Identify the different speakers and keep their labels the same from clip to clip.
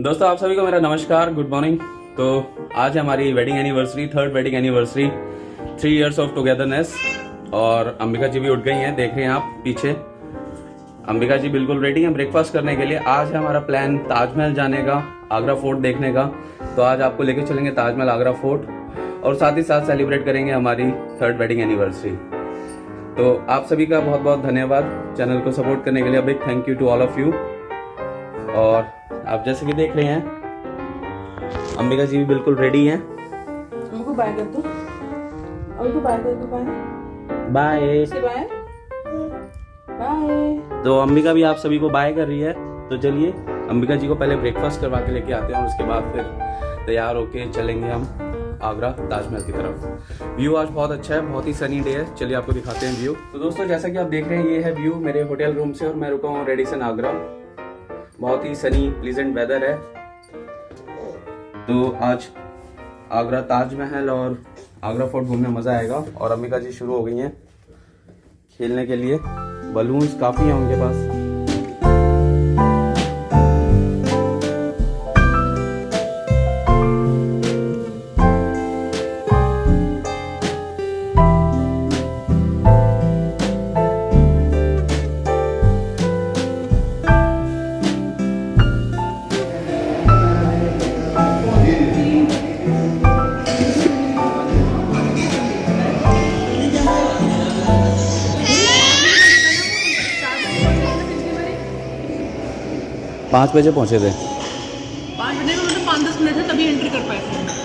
Speaker 1: दोस्तों आप सभी को मेरा नमस्कार, गुड मॉर्निंग। तो आज हमारी wedding anniversary, third wedding anniversary, 3 years of togetherness. और अंबिका जी भी उठ गई हैं, देख रहे हैं आप पीछे। अंबिका जी बिल्कुल रेडी हैं ब्रेकफास्ट करने के लिए। आज है हमारा प्लान ताजमहल जाने का, आगरा फोर्ट देखने का। तो आज आपको लेके चलेंगे ताजमहल, आगरा फोर्ट, और साथ ही साथ सेलिब्रेट करेंगे हमारी थर्ड वेडिंग एनिवर्सरी। तो आप सभी का बहुत बहुत धन्यवाद चैनल को सपोर्ट करने के लिए। Big thank you to all of you. और आप जैसे कि देख रहे हैं अंबिका जी भी बिल्कुल रेडी हैं।
Speaker 2: हमको बाय कर दो, हमको बाय कर दो।
Speaker 1: Bye
Speaker 2: bye bye.
Speaker 1: तो अंबिका भी आप सभी को बाय कर रही है। तो चलिए अंबिका जी को पहले ब्रेकफास्ट करवा के लेके आते हैं और उसके बाद फिर तैयार होके चलेंगे हम आगरा ताजमहल की तरफ। व्यू आज बहुत अच्छा है, बहुत ही सनी डे है। चलिए आपको दिखाते हैं व्यू। तो दोस्तों जैसा कि आप देख रहे हैं ये है व्यू मेरे होटल रूम से, और मैं रुका हूँ रेडिसन आगरा। बहुत ही सनी प्लीजेंट वेदर है। तो आज आगरा ताजमहल और आगरा फोर्ट घूमने मजा आएगा। और अंबिका जी शुरू हो गई हैं खेलने के लिए। बलून्स काफी हैं उनके पास। पाँच बजे पहुंचे थे।
Speaker 2: 5 बजे में मतलब 5-10 मिनट है तभी एंट्री कर पाए थे।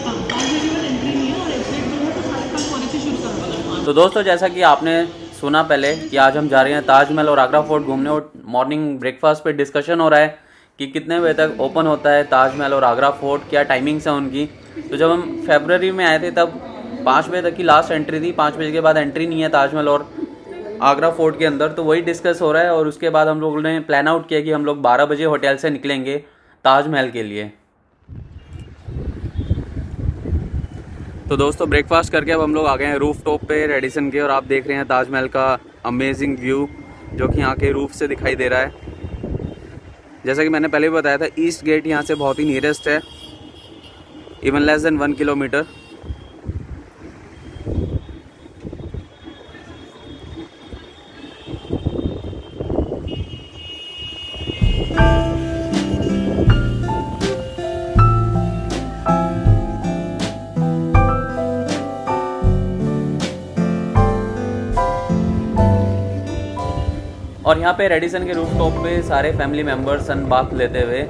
Speaker 2: 5 बजे में एंट्री नहीं है और एग्जिट जो है तो 5:30 कॉलेज से शुरू करवाना है।
Speaker 1: तो दोस्तों जैसा कि आपने सुना पहले कि आज हम जा रहे हैं ताजमहल और आगरा फोर्ट घूमने, और मॉर्निंग ब्रेकफास्ट पे डिस्कशन हो रहा है कि कितने बजे तक ओपन होता है ताजमहल और आगरा फोर्ट, क्या टाइमिंग्स हैं उनकी। तो जब हम फरवरी में आए थे तब 5 बजे तक की लास्ट एंट्री थी। 5 बजे के बाद एंट्री नहीं है ताजमहल और आगरा फोर्ट के अंदर। तो वही डिस्कस हो रहा है। और उसके बाद हम लोगों ने प्लान आउट किया कि हम लोग 12 बजे होटल से निकलेंगे ताजमहल के लिए। तो दोस्तों ब्रेकफास्ट करके अब हम लोग आ गए हैं रूफ टॉप पे रेडिसन के, और आप देख रहे हैं ताजमहल का अमेजिंग व्यू जो कि यहाँ के रूफ से दिखाई दे रहा है। जैसा कि मैंने पहले भी बताया था, ईस्ट गेट यहाँ से बहुत ही नियरेस्ट है, इवन लेस देन 1 किलोमीटर। और यहाँ पे रेडिसन के रूफ टॉप पे सारे फैमिली मेम्बर्स सन बाथ लेते हुए,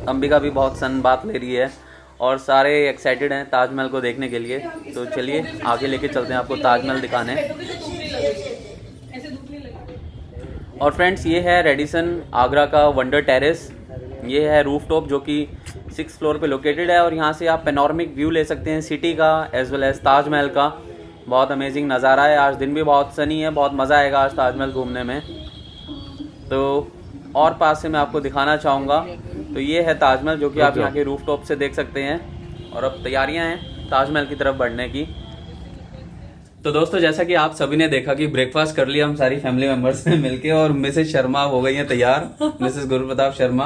Speaker 1: अंबिका भी बहुत सन बाथ ले रही है, और सारे एक्साइटेड हैं ताजमहल को देखने के लिए। तो चलिए आगे लेके चलते हैं आपको ताजमहल दिखाने। और फ्रेंड्स ये है रेडिसन आगरा का वंडर टेरेस। ये है रूफ टॉप जो कि 6th फ्लोर पे लोकेटेड है, और यहाँ से आप पेनोरमिक व्यू ले सकते हैं सिटी का एज वेल एज ताजमहल का। बहुत अमेजिंग नज़ारा है। आज दिन भी बहुत सनी है, बहुत मज़ा आएगा आज ताजमहल घूमने में। तो और पास से मैं आपको दिखाना चाहूँगा। तो ये है ताजमहल जो कि आप यहाँ के रूफ टॉप से देख सकते हैं। और अब तैयारियाँ हैं ताजमहल की तरफ बढ़ने की। तो दोस्तों जैसा कि आप सभी ने देखा कि ब्रेकफास्ट कर लिया हम सारी फैमिली मेंबर्स ने मिलके, और मिसेस शर्मा हो गई हैं तैयार, मिसेस गुरुप्रताप शर्मा।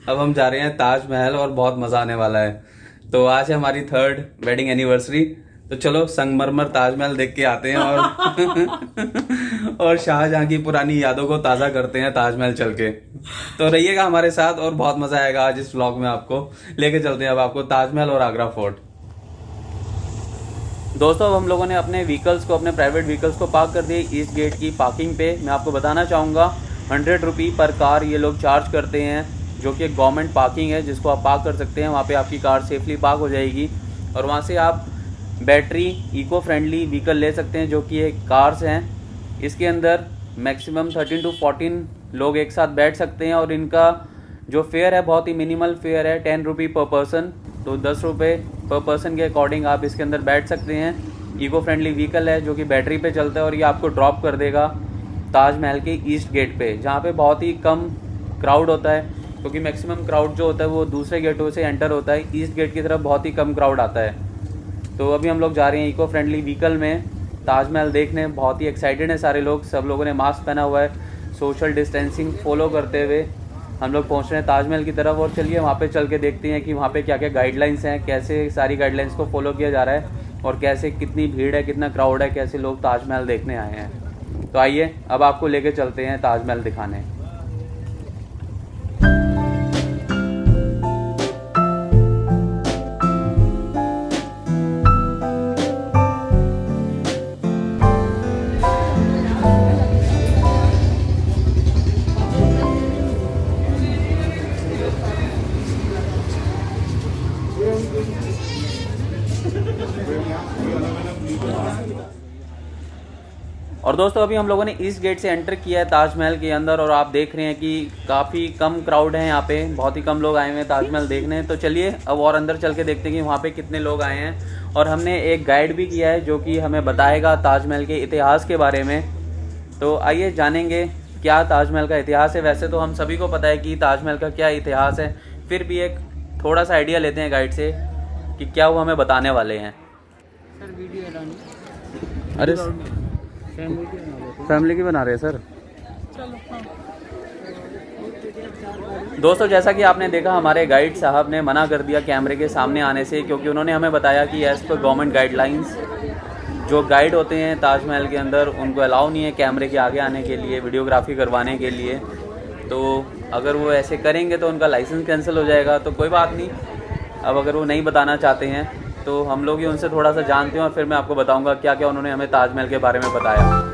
Speaker 1: अब हम जा रहे हैं ताजमहल और बहुत मज़ा आने वाला है। तो आज है हमारी थर्ड वेडिंग एनिवर्सरी। तो चलो संगमरमर ताजमहल देख के आते हैं और शाहजहां की पुरानी यादों को ताज़ा करते हैं ताजमहल चल के। तो रहिएगा हमारे साथ और बहुत मज़ा आएगा आज इस व्लॉग में। आपको लेके चलते हैं अब आपको ताजमहल और आगरा फोर्ट। दोस्तों अब हम लोगों ने अपने व्हीकल्स को, अपने प्राइवेट व्हीकल्स को पार्क कर दिए ईस्ट गेट की पार्किंग पे। मैं आपको बताना चाहूँगा 100 रुपये पर कार ये लोग चार्ज करते हैं, जो कि एक गवर्नमेंट पार्किंग है जिसको आप पार्क कर सकते हैं। वहाँ पे आपकी कार सेफली पार्क हो जाएगी, और वहाँ से आप बैटरी इको फ्रेंडली व्हीकल ले सकते हैं जो कि एक कार्स हैं। इसके अंदर मैक्सिमम 13 to 14 लोग एक साथ बैठ सकते हैं, और इनका जो फेयर है बहुत ही मिनिमल फेयर है, 10 रुपये पर पर्सन। तो 10 रुपये पर पर्सन के अकॉर्डिंग आप इसके अंदर बैठ सकते हैं। इको फ्रेंडली व्हीकल है जो कि बैटरी पे चलता है, और ये आपको ड्रॉप कर देगा ताजमहल के ईस्ट गेट पे, जहाँ पे बहुत ही कम क्राउड होता है, क्योंकि मैक्सिमम क्राउड जो होता है वो दूसरे गेटों से एंटर होता है। ईस्ट गेट की तरफ बहुत ही कम क्राउड आता है। तो अभी हम लोग जा रहे हैं इको फ्रेंडली व्हीकल में ताजमहल देखने। बहुत ही एक्साइटेड हैं सारे लोग, सब लोगों ने मास्क पहना हुआ है, सोशल डिस्टेंसिंग फॉलो करते हुए। हम लोग पहुंच रहे हैं ताजमहल की तरफ और चलिए वहाँ पे चल के देखते हैं कि वहाँ पे क्या क्या गाइडलाइंस हैं, कैसे सारी गाइडलाइंस को फॉलो किया जा रहा है और कैसे कितनी भीड़ है, कितना क्राउड है, कैसे लोग ताजमहल देखने आए हैं। तो आइए अब आपको लेके चलते हैं ताजमहल दिखाने। और दोस्तों अभी हम लोगों ने इस गेट से एंटर किया है ताजमहल के अंदर और आप देख रहे हैं कि काफ़ी कम क्राउड है यहाँ पे, बहुत ही कम लोग आए हुए हैं ताजमहल देखने। तो चलिए अब और अंदर चल के देखते हैं कि वहाँ पे कितने लोग आए हैं। और हमने एक गाइड भी किया है जो कि हमें बताएगा ताजमहल के इतिहास के बारे में। तो आइए जानेंगे क्या ताजमहल का इतिहास है। वैसे तो हम सभी को पता है कि ताजमहल का क्या इतिहास है, फिर भी एक थोड़ा सा आइडिया लेते हैं गाइड से कि क्या वो हमें बताने वाले हैं।
Speaker 2: सर वीडियो
Speaker 1: अरे फैमिली की बना रहे हैं सर।
Speaker 2: चलो हाँ।
Speaker 1: दोस्तों जैसा कि आपने देखा हमारे गाइड साहब ने मना कर दिया कैमरे के सामने आने से, क्योंकि उन्होंने हमें बताया कि एज़ पर गवर्नमेंट गाइडलाइंस जो गाइड होते हैं ताजमहल के अंदर उनको अलाउ नहीं है कैमरे के आगे आने के लिए, वीडियोग्राफी करवाने के लिए। तो अगर वो ऐसे करेंगे तो उनका लाइसेंस कैंसिल हो जाएगा। तो कोई बात नहीं, अब अगर वो नहीं बताना चाहते हैं तो हम लोग ही उनसे थोड़ा सा जानते हैं और फिर मैं आपको बताऊंगा क्या क्या उन्होंने हमें ताजमहल के बारे में बताया।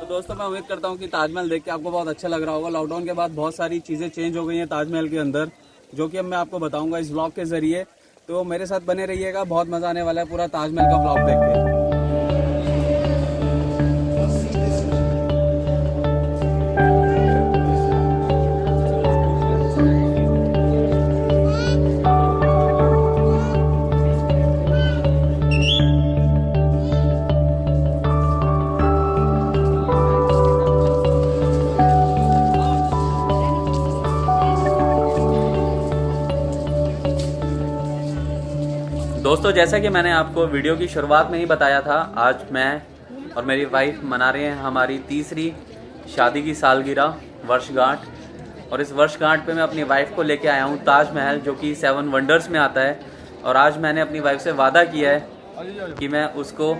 Speaker 1: दोस्तों मैं उम्मीद करता हूँ कि ताजमहल देख के आपको बहुत अच्छा लग रहा होगा। लॉकडाउन के बाद बहुत सारी चीज़ें चेंज हो गई हैं ताजमहल के अंदर, जो कि अब मैं आपको बताऊंगा इस व्लॉग के ज़रिए। तो मेरे साथ बने रहिएगा, बहुत मज़ा आने वाला है पूरा ताजमहल का व्लॉग देख के। दोस्तों जैसा कि मैंने आपको वीडियो की शुरुआत में ही बताया था, आज मैं और मेरी वाइफ मना रहे हैं हमारी तीसरी शादी की सालगिरह वर्षगांठ। और इस वर्षगांठ पे मैं अपनी वाइफ को लेके आया हूँ ताजमहल, जो कि 7 वंडर्स में आता है। और आज मैंने अपनी वाइफ से वादा किया है कि मैं उसको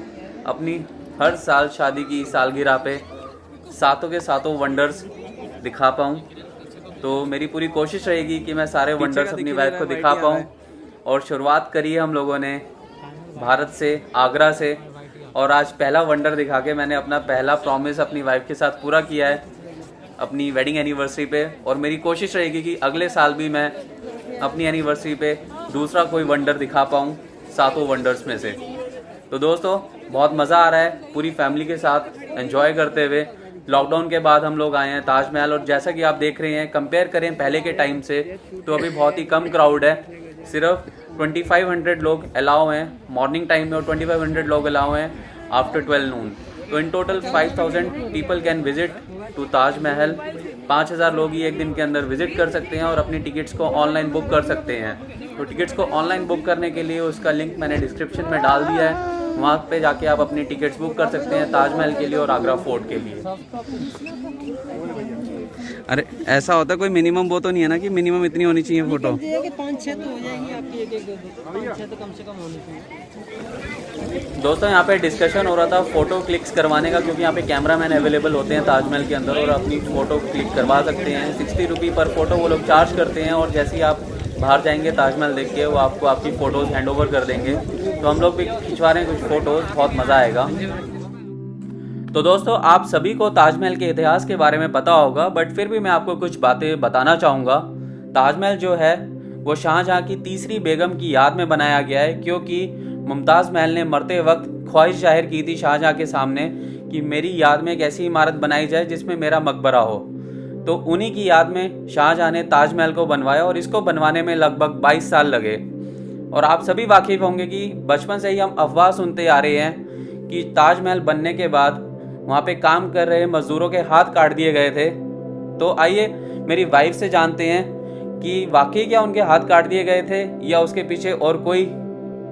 Speaker 1: अपनी हर साल शादी की सालगिरह पे सातों के सातों वंडर्स दिखा पाऊँ। तो मेरी पूरी कोशिश रहेगी कि मैं सारे वंडर्स अपनी वाइफ को दिखा पाऊँ। और शुरुआत करी है हम लोगों ने भारत से, आगरा से। और आज पहला वंडर दिखा के मैंने अपना पहला प्रॉमिस अपनी वाइफ के साथ पूरा किया है अपनी वेडिंग एनिवर्सरी पे। और मेरी कोशिश रहेगी कि अगले साल भी मैं अपनी एनिवर्सरी पे दूसरा कोई वंडर दिखा पाऊँ सातों वंडर्स में से। तो दोस्तों बहुत मज़ा आ रहा है पूरी फैमिली के साथ एंजॉय करते हुए। लॉकडाउन के बाद हम लोग आए हैं ताजमहल, और जैसा कि आप देख रहे हैं कंपेयर करें पहले के टाइम से तो अभी बहुत ही कम क्राउड है। सिर्फ 2500 लोग अलाउ हैं मॉर्निंग टाइम में और 2500 लोग अलाउ हैं आफ्टर 12 नून। तो in total 5000 people can visit to Taj Mahal. 5000 लोग ही एक दिन के अंदर विजिट कर सकते हैं और अपनी टिकट्स को ऑनलाइन बुक कर सकते हैं। तो टिकट्स को ऑनलाइन बुक करने के लिए उसका लिंक मैंने डिस्क्रिप्शन में डाल दिया है, वहाँ पे जाके आप अपनी टिकट्स बुक कर सकते हैं ताजमहल के लिए और आगरा फोर्ट के लिए। अरे ऐसा होता कोई मिनिमम वो तो नहीं है ना कि मिनिमम इतनी होनी चाहिए फोटो?
Speaker 2: 5-6 तो हो जाएंगी आपकी, एक 5-6 तो कम से कम होनी चाहिए।
Speaker 1: दोस्तों यहाँ पे डिस्कशन हो रहा था फ़ोटो क्लिक्स करवाने का, क्योंकि यहाँ पे कैमरामैन अवेलेबल होते हैं ताजमहल के अंदर और अपनी फ़ोटो क्लिक करवा सकते हैं। 60 रुपये पर फोटो वो लोग चार्ज करते हैं। और जैसे ही आप बाहर जाएंगे ताजमहल देख के वो आपको आपकी फ़ोटोज़ हैंड ओवर कर देंगे। तो हम लोग भी खिंचवा रहे हैं कुछ फ़ोटोज़, बहुत मज़ा आएगा। तो दोस्तों आप सभी को ताजमहल के इतिहास के बारे में पता होगा, बट फिर भी मैं आपको कुछ बातें बताना चाहूँगा। ताजमहल जो है वो शाहजहाँ की तीसरी बेगम की याद में बनाया गया है, क्योंकि मुमताज़ महल ने मरते वक्त ख्वाहिश जाहिर की थी शाहजहाँ के सामने कि मेरी याद में एक ऐसी इमारत बनाई जाए जिसमें मेरा मकबरा हो। तो उन्हीं की याद में शाहजहाँ ने ताजमहल को बनवाया और इसको बनवाने में लगभग 22 साल लगे। और आप सभी वाकिफ होंगे कि बचपन से ही हम अफवाह सुनते आ रहे हैं कि ताजमहल बनने के बाद वहाँ पे काम कर रहे मजदूरों के हाथ काट दिए गए थे। तो आइए मेरी वाइफ से जानते हैं कि वाकई क्या उनके हाथ काट दिए गए थे या उसके पीछे और कोई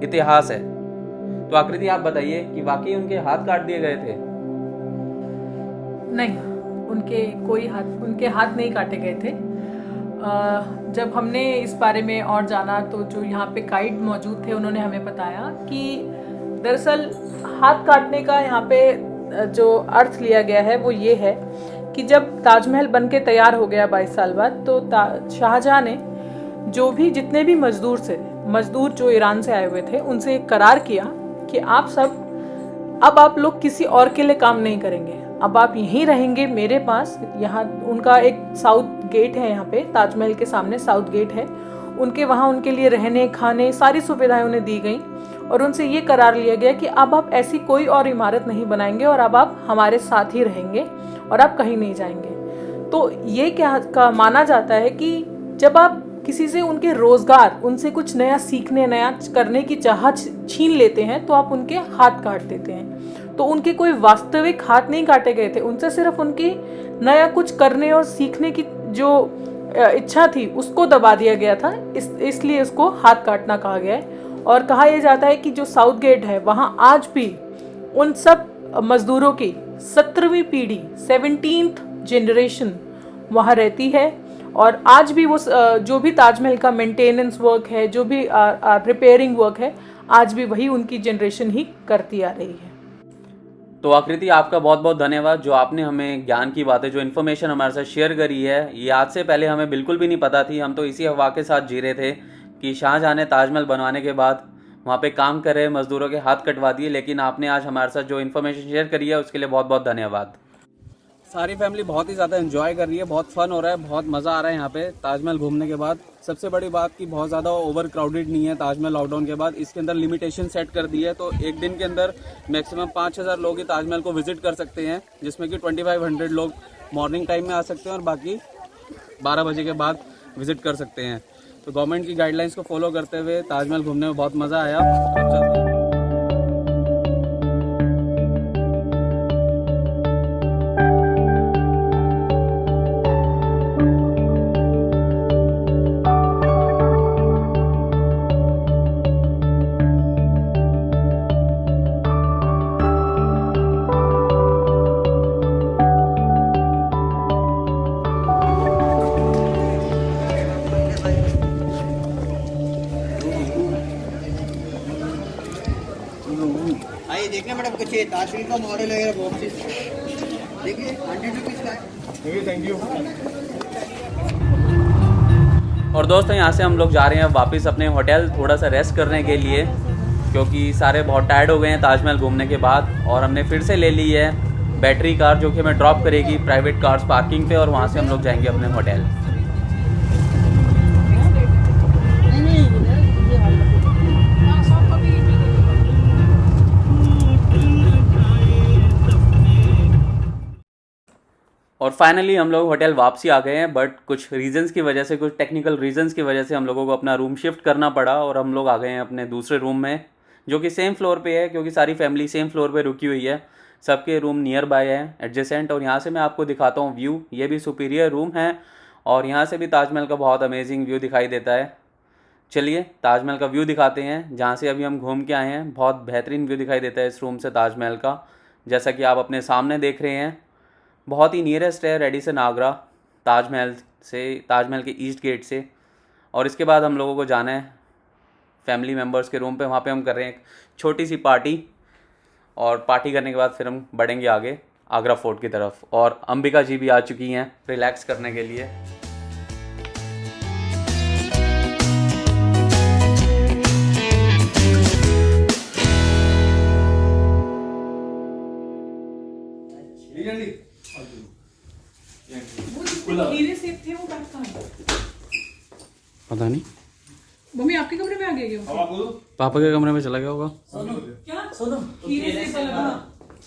Speaker 1: इतिहास है। तो आकृति आप बताइए कि वाकई उनके हाथ काट दिए गए थे?
Speaker 2: नहीं, उनके हाथ नहीं काटे गए थे। जब हमने इस बारे में और जाना तो जो यहाँ पे गाइड मौजूद थे उन्होंने हमें बताया कि दरअसल हाथ काटने का यहाँ पे जो अर्थ लिया गया है वो ये है कि जब ताजमहल बन के तैयार हो गया 22 साल बाद, तो शाहजहां ने जो भी जितने भी मजदूर जो ईरान से आए हुए थे उनसे एक करार किया कि अब आप लोग किसी और के लिए काम नहीं करेंगे, अब आप यहीं रहेंगे मेरे पास। यहाँ उनका एक साउथ गेट है, यहाँ पे ताजमहल के सामने साउथ गेट है, वहाँ उनके लिए रहने खाने सारी सुविधाएं उन्हें दी गई और उनसे ये करार लिया गया कि अब आप ऐसी कोई और इमारत नहीं बनाएंगे और अब आप हमारे साथ ही रहेंगे और आप कहीं नहीं जाएंगे। तो ये क्या माना जाता है कि जब आप किसी से उनके रोजगार, उनसे कुछ नया सीखने, नया करने की चाहत छीन लेते हैं तो आप उनके हाथ काट देते हैं। तो उनके कोई वास्तविक हाथ नहीं काटे गए थे, उनसे सिर्फ उनकी नया कुछ करने और सीखने की जो इच्छा थी उसको दबा दिया गया था, इसलिए उसको हाथ काटना कहा गया है। और कहा यह जाता है कि जो साउथ गेट है वहाँ आज भी उन सब मजदूरों की 17वीं पीढ़ी 17th जनरेशन वहाँ रहती है और आज भी वो जो भी ताजमहल का मेंटेनेंस वर्क है, जो भी रिपेयरिंग वर्क है, आज भी वही उनकी जनरेशन ही करती आ रही है।
Speaker 1: तो आकृति आपका बहुत बहुत धन्यवाद, जो आपने हमें ज्ञान की बातें, जो इन्फॉर्मेशन हमारे साथ शेयर करी है। ये आज से पहले हमें बिल्कुल भी नहीं पता थी, हम तो इसी अफवाह के साथ जी रहे थे कि शाहजहां ने ताजमहल बनवाने के बाद वहाँ पे काम कर रहे मजदूरों के हाथ कटवा दिए। लेकिन आपने आज हमारे साथ जो इन्फॉर्मेशन शेयर करी है उसके लिए बहुत बहुत धन्यवाद। सारी फैमिली बहुत ही ज़्यादा एंजॉय कर रही है, बहुत फन हो रहा है, बहुत मज़ा आ रहा है यहाँ पे ताजमहल घूमने के बाद। सबसे बड़ी बात कि बहुत ज़्यादा ओवर क्राउडेड नहीं है ताजमहल लॉकडाउन के बाद। इसके अंदर लिमिटेशन सेट कर दी है, तो एक दिन के अंदर मैक्सिमम 5000 लोग ही ताजमहल को विजिट कर सकते हैं, जिसमें कि 2500 लोग मॉर्निंग टाइम में आ सकते हैं और बाकी 12 बजे के बाद विजिट कर सकते हैं। तो गवर्नमेंट की गाइडलाइंस को फॉलो करते हुए ताजमहल घूमने में बहुत मज़ा आया। अब चलते हैं।
Speaker 3: आइए देखना मैडम, कुछ ताजमहल का मॉडल वगैरह बॉक्सेस देखिए, 100 रुपीज़ का है। Thank you.
Speaker 1: और दोस्तों यहाँ से हम लोग जा रहे हैं वापस अपने होटल, थोड़ा सा रेस्ट करने के लिए, क्योंकि सारे बहुत टायर्ड हो गए हैं ताजमहल घूमने के बाद। और हमने फिर से ले ली है बैटरी कार, जो कि हमें ड्रॉप करेगी प्राइवेट कार्स पार्किंग पे, और वहाँ से हम लोग जाएंगे अपने होटल। और फाइनली हम लोग होटल वापसी आ गए हैं, बट कुछ रीजंस की वजह से, कुछ टेक्निकल रीजंस की वजह से हम लोगों को अपना रूम शिफ्ट करना पड़ा और हम लोग आ गए हैं अपने दूसरे रूम में, जो कि सेम फ्लोर पे है, क्योंकि सारी फैमिली सेम फ्लोर पे रुकी हुई है। सबके रूम नियर बाय है, एडजेसेंट। और यहाँ से मैं आपको दिखाता हूँ व्यू। ये भी सुपीरियर रूम है और यहाँ से भी ताजमहल का बहुत अमेजिंग व्यू दिखाई देता है। चलिए ताजमहल का व्यू दिखाते हैं, जहाँ से अभी हम घूम के आए हैं। बहुत बेहतरीन व्यू दिखाई देता है इस रूम से ताजमहल का, जैसा कि आप अपने सामने देख रहे हैं। बहुत ही नियरेस्ट है रेडिसन आगरा ताजमहल से, ताजमहल के ईस्ट गेट से। और इसके बाद हम लोगों को जाना है फैमिली मेम्बर्स के रूम पे, वहाँ पे हम कर रहे हैं एक छोटी सी पार्टी, और पार्टी करने के बाद फिर हम बढ़ेंगे आगे आगरा फोर्ट की तरफ। और अंबिका जी भी आ चुकी हैं रिलैक्स करने के लिए। पता नहीं,
Speaker 2: मम्मी आपके कमरे में आ गई हो?
Speaker 1: पापा के कमरे में चला गया होगा।
Speaker 2: क्या हीरे सेब वाला?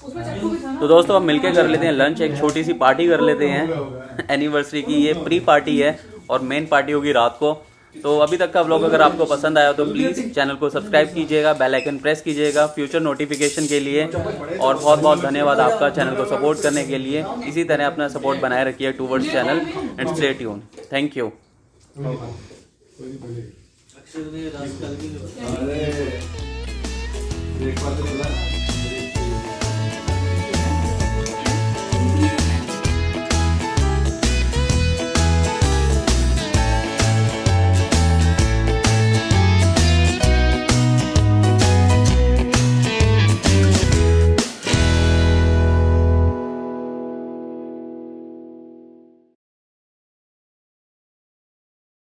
Speaker 2: उसमें चक्कू भी था ना?
Speaker 1: तो दोस्तों अब मिलके कर लेते हैं लंच, एक छोटी सी पार्टी कर लेते हैं एनिवर्सरी की। ये प्री पार्टी है और मेन पार्टी होगी रात को। तो अभी तक का व्लॉग अगर आपको पसंद आया तो प्लीज़ चैनल को सब्सक्राइब कीजिएगा, बेल आइकन प्रेस कीजिएगा फ्यूचर नोटिफिकेशन के लिए। और बहुत बहुत धन्यवाद आपका चैनल को सपोर्ट करने के लिए। इसी तरह अपना सपोर्ट बनाए रखिए towards channel and stay tune. Thank you.
Speaker 4: Breakfast